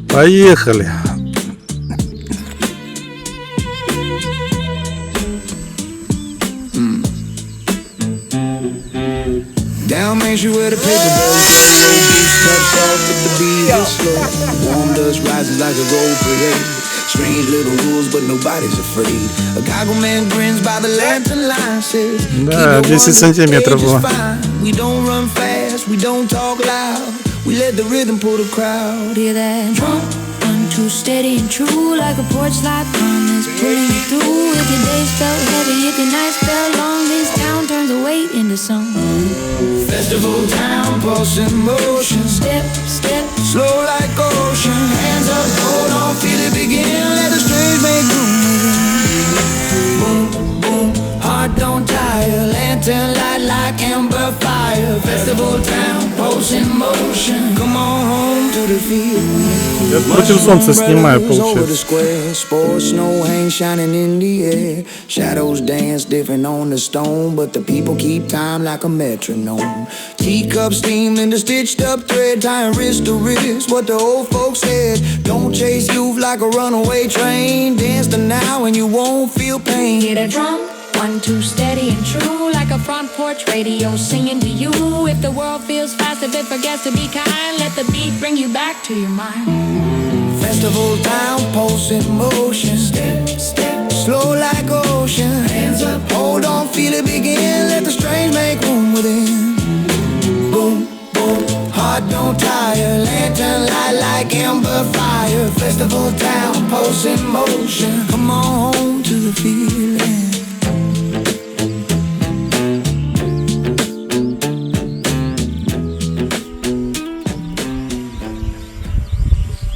Поехали. Down Main Street where the paper boys go, beats touch off with the beat is slow. Warm dust rises like a gold parade. Strange little rules, but nobody's afraid. A goggle man grins by the lantern line, says, да, 10 сантиметров было. We don't run fast, we don't talk loud. We let the rhythm pull the crowd. Hear that drum, run too steady and true, like a porch light on is pulling you through. If your days felt heavy, if your nights felt long, this town turns a weight into song. Festival town, pulsing motion. Step, step, slow like ocean. Hands up, hold on, feel it begin. Let the strings make room. Boom, boom, heart don't tire. Lantern light like amber fire. Festival town, pulsing motion. Come on home to the field. Я против солнца снимаю, получается. Sports snow hang shining in the air. Shadows dance different on the stone, but the people keep time like a metronome. Teacup steam in the stitched up thread, tying wrist to wrist. What the old folks said: don't chase youth like a runaway train. Dance the now and you won't feel pain. Hit a drum, 1, 2, steady and true, like a front porch radio singing to you. If the world feels fast, if it forgets to be kind, let the beat bring you back to your mind. Festival town, pulse in motion. Step, step, slow like ocean. Hands up, hold on, feel it begin. Let the strange make room within. Boom, boom, heart don't tire. Lantern light like amber fire. Festival town, pulse in motion. Come on home to the field.